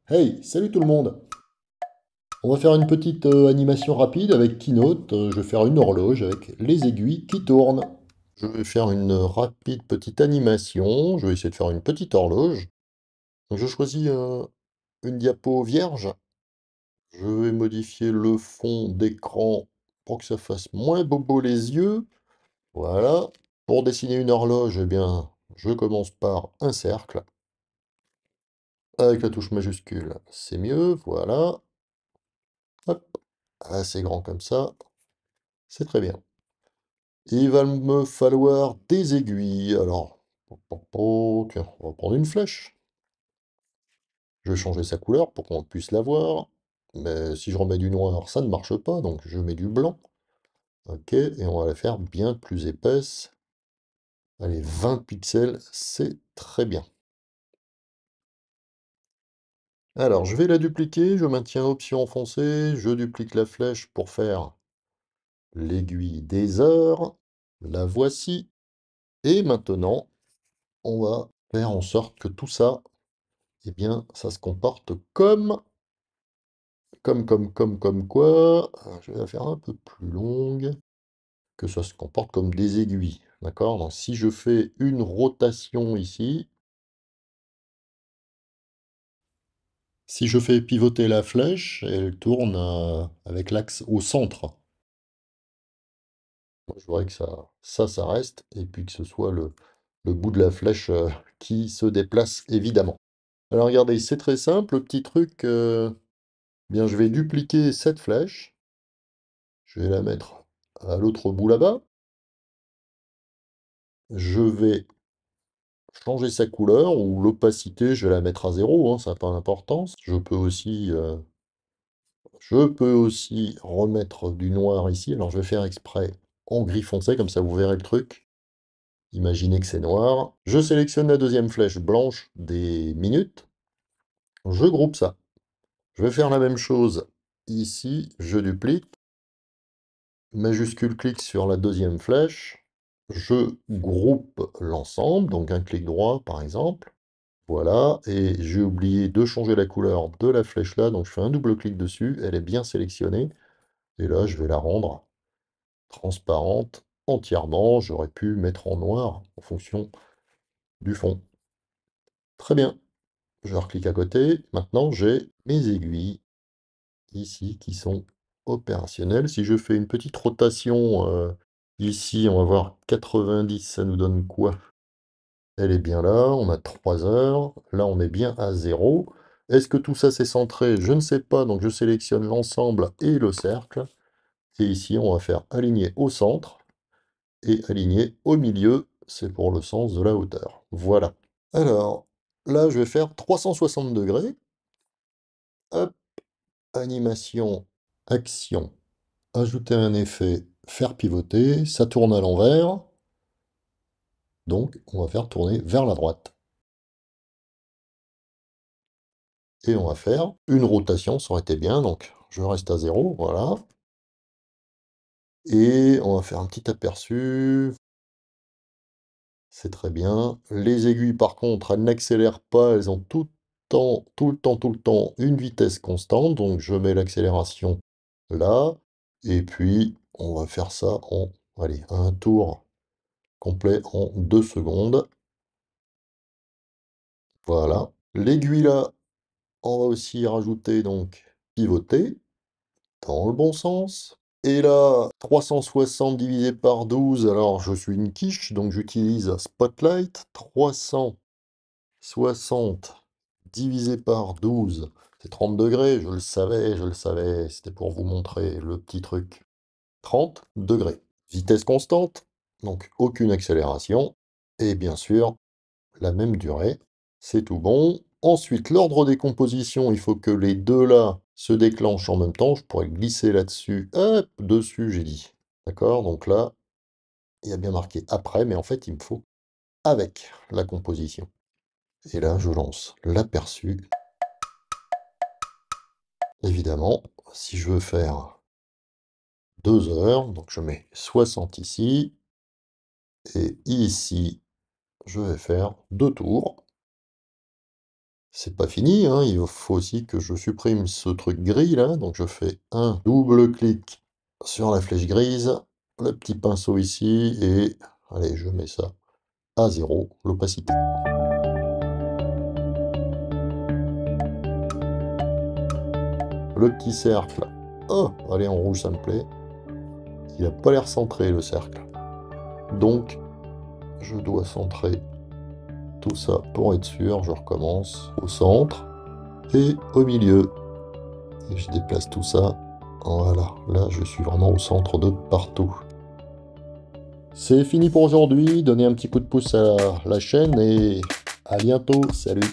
Hey, salut tout le monde! On va faire une petite animation rapide avec Keynote. Je vais faire une horloge avec les aiguilles qui tournent. Je vais faire une rapide petite animation. Je vais essayer de faire une petite horloge. Donc je choisis une diapo vierge. Je vais modifier le fond d'écran pour que ça fasse moins bobo les yeux. Voilà. Pour dessiner une horloge, eh bien, je commence par un cercle. Avec la touche majuscule, c'est mieux. Voilà. Hop. Assez grand comme ça. C'est très bien. Il va me falloir des aiguilles. Alors, tiens, on va prendre une flèche. Je vais changer sa couleur pour qu'on puisse la voir. Mais si je remets du noir, ça ne marche pas, donc je mets du blanc. Ok, et on va la faire bien plus épaisse. Allez, 20 pixels, c'est très bien. Alors, je vais la dupliquer, je maintiens option enfoncée, je duplique la flèche pour faire l'aiguille des heures. La voici. Et maintenant, on va faire en sorte que tout ça, eh bien, ça se comporte comme quoi, je vais la faire un peu plus longue, que ça se comporte comme des aiguilles, d'accord? Donc si je fais une rotation ici, si je fais pivoter la flèche, elle tourne avec l'axe au centre. Moi, je voudrais que ça reste, et puis que ce soit le bout de la flèche qui se déplace, évidemment. Alors regardez, c'est très simple, le petit truc, bien je vais dupliquer cette flèche, je vais la mettre à l'autre bout là-bas, je vais changer sa couleur ou l'opacité, je vais la mettre à 0, hein, ça n'a pas d'importance. Je peux aussi remettre du noir ici. Alors je vais faire exprès en gris foncé, comme ça vous verrez le truc. Imaginez que c'est noir. Je sélectionne la deuxième flèche blanche des minutes. Je groupe ça. Je vais faire la même chose ici. Je duplique. Majuscule clic sur la deuxième flèche. Je groupe l'ensemble, donc un clic droit par exemple. Voilà, et j'ai oublié de changer la couleur de la flèche là, donc je fais un double clic dessus, elle est bien sélectionnée, et là je vais la rendre transparente entièrement. J'aurais pu mettre en noir en fonction du fond. Très bien, je reclique à côté, maintenant j'ai mes aiguilles ici qui sont opérationnelles. Si je fais une petite rotation ici, on va voir 90, ça nous donne quoi? Elle est bien là, on a 3 heures. Là, on est bien à 0. Est-ce que tout ça s'est centré? Je ne sais pas, donc je sélectionne l'ensemble et le cercle. Et ici, on va faire aligner au centre et aligner au milieu. C'est pour le sens de la hauteur. Voilà. Alors, là, je vais faire 360 degrés. Hop, animation, action, ajouter un effet, faire pivoter. Ça tourne à l'envers. Donc, on va faire tourner vers la droite. Et on va faire une rotation, ça aurait été bien, donc je reste à 0, voilà. Et on va faire un petit aperçu, c'est très bien. Les aiguilles, par contre, elles n'accélèrent pas, elles ont tout le temps, tout le temps, tout le temps une vitesse constante, donc je mets l'accélération là, et puis on va faire ça en, allez, un tour complet en 2 secondes. Voilà. L'aiguille là, on va aussi rajouter donc pivoter dans le bon sens. Et là, 360 divisé par 12, alors je suis une quiche, donc j'utilise Spotlight. 360 divisé par 12, c'est 30 degrés, je le savais, c'était pour vous montrer le petit truc. 30 degrés. Vitesse constante, donc aucune accélération. Et bien sûr, la même durée. C'est tout bon. Ensuite, l'ordre des compositions, il faut que les deux là se déclenchent en même temps. Je pourrais glisser là-dessus. Hop, dessus, j'ai dit. D'accord? Donc là, il y a bien marqué après, mais en fait, il me faut avec la composition. Et là, je lance l'aperçu. Évidemment, si je veux faire 2 heures, donc je mets 60 ici. Et ici, je vais faire 2 tours. C'est pas fini, hein, il faut aussi que je supprime ce truc gris là, donc je fais un double clic sur la flèche grise, le petit pinceau ici, et allez, je mets ça à 0, l'opacité. Le petit cercle, oh, allez, en rouge ça me plaît. Il n'a pas l'air centré le cercle. Donc, je dois centrer tout ça pour être sûr. Je recommence au centre et au milieu. Et je déplace tout ça. Voilà, là je suis vraiment au centre de partout. C'est fini pour aujourd'hui. Donnez un petit coup de pouce à la chaîne et à bientôt. Salut!